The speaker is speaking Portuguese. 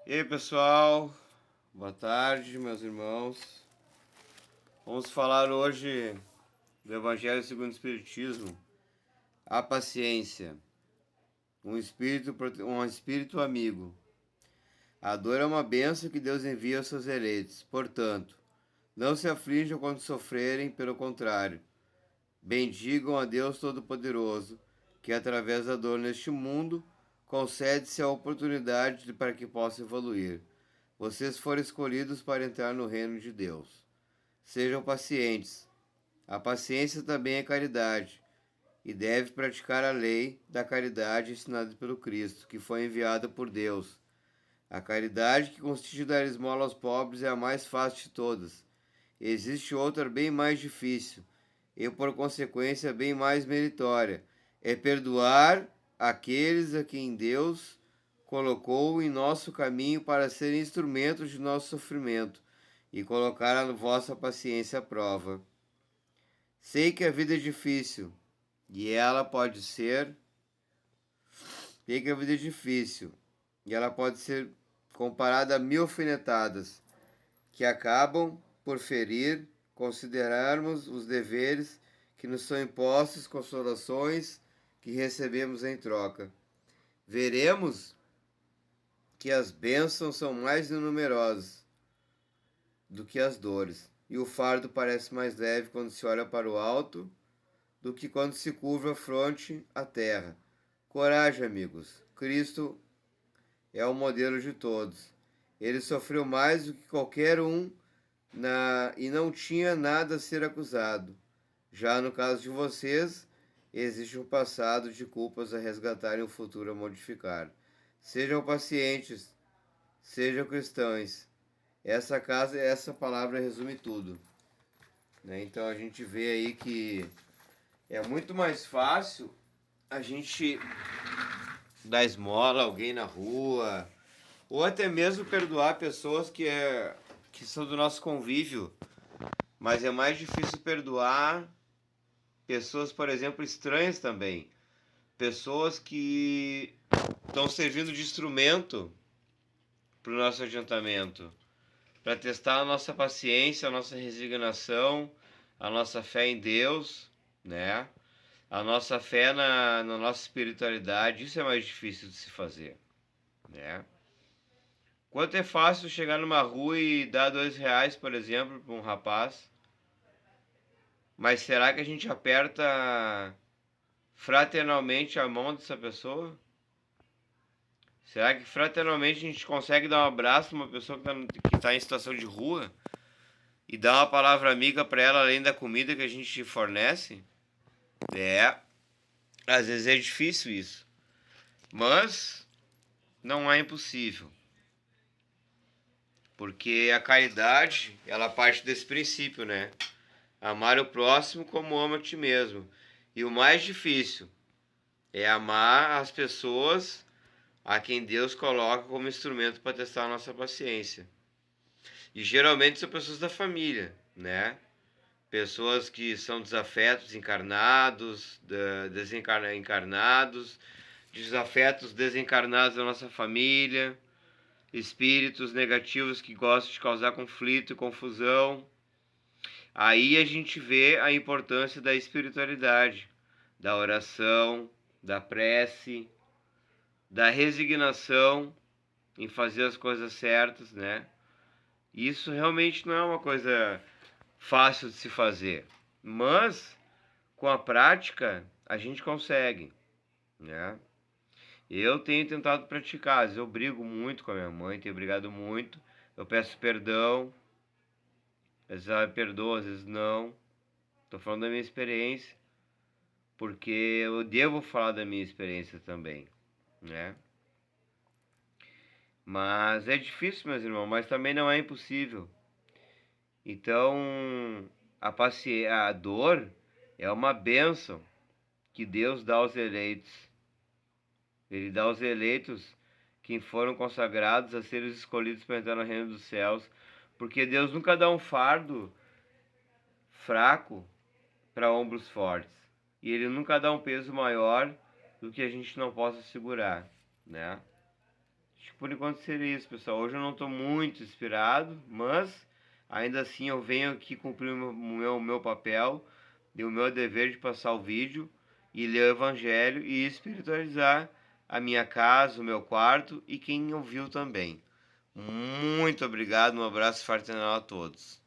E aí, pessoal, boa tarde, meus irmãos. Vamos falar hoje do Evangelho segundo o Espiritismo, a paciência, um espírito amigo. A dor é uma bênção que Deus envia aos seus eleitos. Portanto, não se aflijam quando sofrerem, pelo contrário, bendigam a Deus Todo-Poderoso, que através da dor neste mundo concede-se a oportunidade para que possa evoluir. Vocês foram escolhidos para entrar no reino de Deus. Sejam pacientes. A paciência também é caridade, e deve praticar a lei da caridade ensinada pelo Cristo, que foi enviada por Deus. A caridade, que consiste em dar esmola aos pobres, é a mais fácil de todas. Existe outra bem mais difícil, e por consequência bem mais meritória. É perdoar aqueles a quem Deus colocou em nosso caminho para serem instrumentos de nosso sofrimento e colocar a vossa paciência à prova. Sei que a vida é difícil e ela pode ser. Sei que a vida é difícil e ela pode ser comparada a 1000 alfinetadas que acabam por ferir, considerarmos os deveres que nos são impostos com as orações que recebemos em troca. Veremos que as bênçãos são mais numerosas do que as dores, e o fardo parece mais leve quando se olha para o alto do que quando se curva a fronte à terra. Coragem, amigos. Cristo é o modelo de todos. Ele sofreu mais do que qualquer um e não tinha nada a ser acusado. Já no caso de vocês, existe um passado de culpas a resgatar e um futuro a modificar. Sejam pacientes, sejam cristãos. Essa palavra resume tudo, né? Então a gente vê aí que é muito mais fácil a gente dar esmola a alguém na rua, ou até mesmo perdoar pessoas que são do nosso convívio, mas é mais difícil perdoar pessoas, por exemplo, estranhas também, pessoas que estão servindo de instrumento para o nosso adiantamento, para testar a nossa paciência, a nossa resignação, a nossa fé em Deus, né? A nossa fé na nossa espiritualidade. Isso é mais difícil de se fazer, né? Quanto é fácil chegar numa rua e dar R$ 2, por exemplo, para um rapaz, mas será que a gente aperta fraternalmente a mão dessa pessoa? Será que fraternalmente a gente consegue dar um abraço numa pessoa que tá em situação de rua e dar uma palavra amiga para ela além da comida que a gente fornece? É, às vezes é difícil isso, mas não é impossível, porque a caridade ela parte desse princípio, né? Amar o próximo como ama a ti mesmo. E o mais difícil é amar as pessoas a quem Deus coloca como instrumento para testar a nossa paciência. E geralmente são pessoas da família, né? Pessoas que são desafetos encarnados, encarnados, desafetos desencarnados da nossa família, espíritos negativos que gostam de causar conflito e confusão. Aí a gente vê a importância da espiritualidade, da oração, da prece, da resignação em fazer as coisas certas, né? Isso realmente não é uma coisa fácil de se fazer, mas com a prática a gente consegue, né? Eu tenho tentado praticar, às vezes eu brigo muito com a minha mãe, tenho brigado muito, eu peço perdão, às vezes ela me perdoa, às vezes não. Tô falando da minha experiência, porque eu devo falar da minha experiência também, né? Mas é difícil, meus irmãos, mas também não é impossível. Então, a dor é uma bênção que Deus dá aos eleitos. Ele dá aos eleitos que foram consagrados a serem os escolhidos para entrar no reino dos céus, porque Deus nunca dá um fardo fraco para ombros fortes. E ele nunca dá um peso maior do que a gente não possa segurar, né? Acho que por enquanto seria isso, pessoal. Hoje eu não estou muito inspirado, mas ainda assim eu venho aqui cumprir o meu papel, o meu dever de passar o vídeo e ler o Evangelho e espiritualizar a minha casa, o meu quarto e quem ouviu também. Muito obrigado, um abraço fraternal a todos.